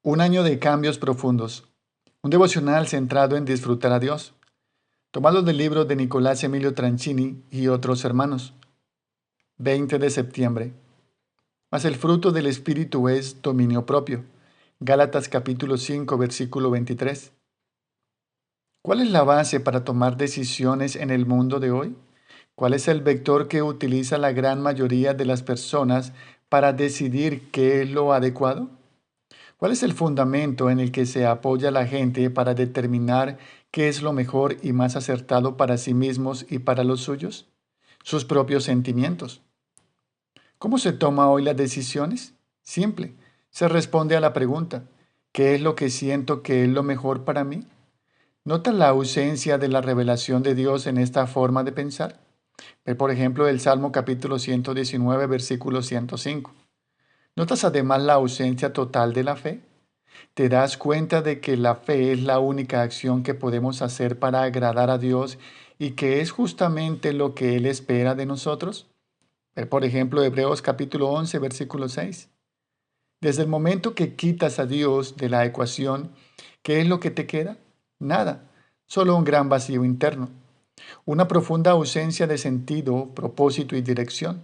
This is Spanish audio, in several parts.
Un año de cambios profundos. Un devocional centrado en disfrutar a Dios. Tomado del libro de Nicolás Emilio Tranchini y otros hermanos. 20 de septiembre. Mas el fruto del Espíritu es dominio propio. Gálatas capítulo 5, versículo 23. ¿Cuál es la base para tomar decisiones en el mundo de hoy? ¿Cuál es el vector que utiliza la gran mayoría de las personas para decidir qué es lo adecuado? ¿Cuál es el fundamento en el que se apoya la gente para determinar qué es lo mejor y más acertado para sí mismos y para los suyos? Sus propios sentimientos. ¿Cómo se toma hoy las decisiones? Simple. Se responde a la pregunta, ¿qué es lo que siento que es lo mejor para mí? ¿Nota la ausencia de la revelación de Dios en esta forma de pensar? Ve, por ejemplo, el Salmo capítulo 119, versículo 105. ¿Notas además la ausencia total de la fe? ¿Te das cuenta de que la fe es la única acción que podemos hacer para agradar a Dios y que es justamente lo que Él espera de nosotros? Ve, por ejemplo, Hebreos capítulo 11, versículo 6. Desde el momento que quitas a Dios de la ecuación, ¿qué es lo que te queda? Nada, solo un gran vacío interno, una profunda ausencia de sentido, propósito y dirección.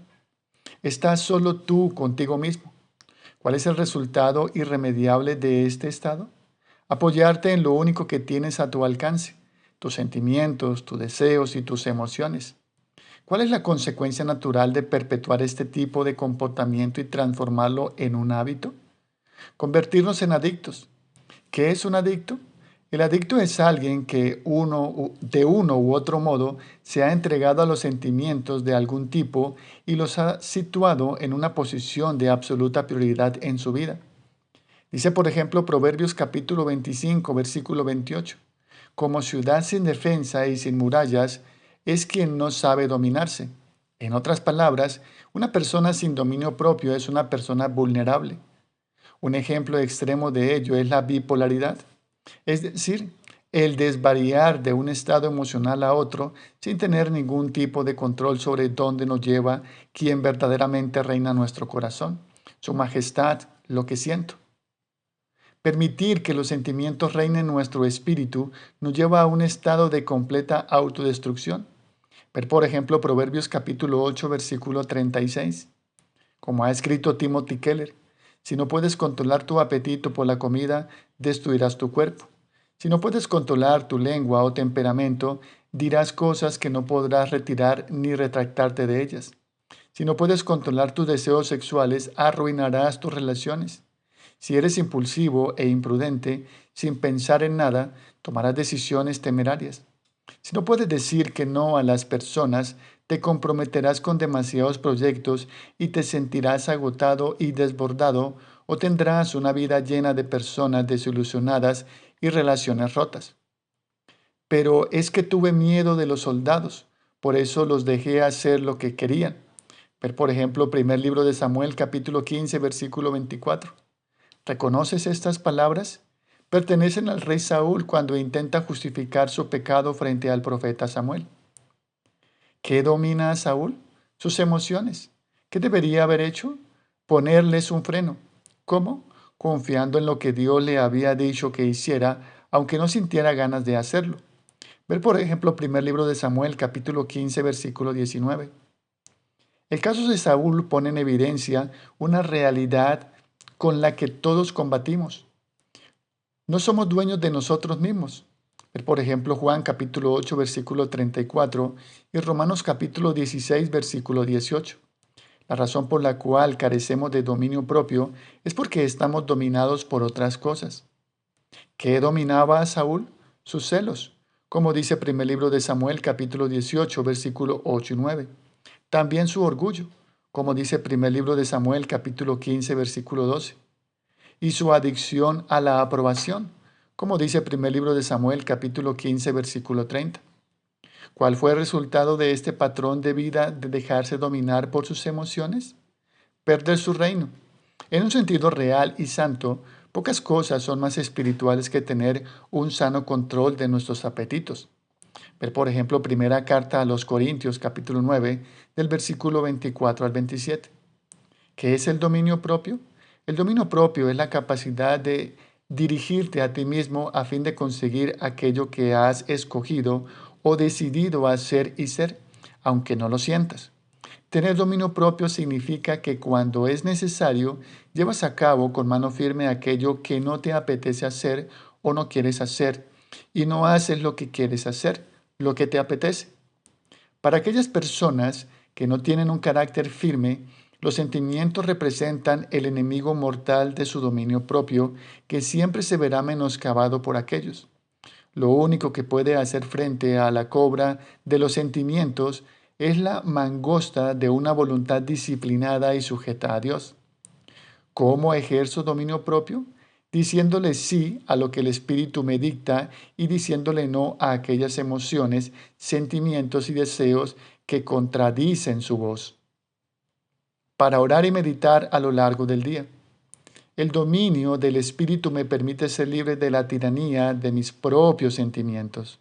Estás solo tú contigo mismo. ¿Cuál es el resultado irremediable de este estado? Apoyarte en lo único que tienes a tu alcance, tus sentimientos, tus deseos y tus emociones. ¿Cuál es la consecuencia natural de perpetuar este tipo de comportamiento y transformarlo en un hábito? Convertirnos en adictos. ¿Qué es un adicto? El adicto es alguien que de uno u otro modo se ha entregado a los sentimientos de algún tipo y los ha situado en una posición de absoluta prioridad en su vida. Dice, por ejemplo, Proverbios capítulo 25, versículo 28. Como ciudad sin defensa y sin murallas es quien no sabe dominarse. En otras palabras, una persona sin dominio propio es una persona vulnerable. Un ejemplo extremo de ello es la bipolaridad, es decir, el desvariar de un estado emocional a otro sin tener ningún tipo de control sobre dónde nos lleva quien verdaderamente reina nuestro corazón, su majestad, lo que siento. Permitir que los sentimientos reinen nuestro espíritu nos lleva a un estado de completa autodestrucción. Ver, por ejemplo, Proverbios capítulo 8, versículo 36. Como ha escrito Timothy Keller, si no puedes controlar tu apetito por la comida, destruirás tu cuerpo. Si no puedes controlar tu lengua o temperamento, dirás cosas que no podrás retirar ni retractarte de ellas. Si no puedes controlar tus deseos sexuales, arruinarás tus relaciones. Si eres impulsivo e imprudente, sin pensar en nada, tomarás decisiones temerarias. Si no puedes decir que no a las personas, te comprometerás con demasiados proyectos y te sentirás agotado y desbordado, o tendrás una vida llena de personas desilusionadas y relaciones rotas. Pero es que tuve miedo de los soldados, por eso los dejé hacer lo que querían. Ver, por ejemplo, primer libro de Samuel, capítulo 15, versículo 24. ¿Reconoces estas palabras? Pertenecen al rey Saúl cuando intenta justificar su pecado frente al profeta Samuel. ¿Qué domina a Saúl? Sus emociones. ¿Qué debería haber hecho? Ponerles un freno. ¿Cómo? Confiando en lo que Dios le había dicho que hiciera, aunque no sintiera ganas de hacerlo. Ver, por ejemplo, primer libro de Samuel, capítulo 15, versículo 19. El caso de Saúl pone en evidencia una realidad con la que todos combatimos. No somos dueños de nosotros mismos. Por ejemplo, Juan capítulo 8, versículo 34 y Romanos capítulo 16, versículo 18. La razón por la cual carecemos de dominio propio es porque estamos dominados por otras cosas. ¿Qué dominaba a Saúl? Sus celos, como dice primer libro de Samuel capítulo 18, versículo 8 y 9. También su orgullo, como dice primer libro de Samuel capítulo 15, versículo 12. Y su adicción a la aprobación, como dice el primer libro de Samuel, capítulo 15, versículo 30. ¿Cuál fue el resultado de este patrón de vida de dejarse dominar por sus emociones? Perder su reino. En un sentido real y santo, pocas cosas son más espirituales que tener un sano control de nuestros apetitos. Ver, por ejemplo, primera carta a los Corintios, capítulo 9, del versículo 24 al 27. ¿Qué es el dominio propio? El dominio propio es la capacidad de dirigirte a ti mismo a fin de conseguir aquello que has escogido o decidido hacer y ser, aunque no lo sientas. Tener dominio propio significa que cuando es necesario, llevas a cabo con mano firme aquello que no te apetece hacer o no quieres hacer, y no haces lo que quieres hacer, lo que te apetece. Para aquellas personas que no tienen un carácter firme, los sentimientos representan el enemigo mortal de su dominio propio, que siempre se verá menoscabado por aquellos. Lo único que puede hacer frente a la cobra de los sentimientos es la mangosta de una voluntad disciplinada y sujeta a Dios. ¿Cómo ejerzo dominio propio? Diciéndole sí a lo que el Espíritu me dicta y diciéndole no a aquellas emociones, sentimientos y deseos que contradicen su voz. Para orar y meditar a lo largo del día. El dominio del Espíritu me permite ser libre de la tiranía de mis propios sentimientos.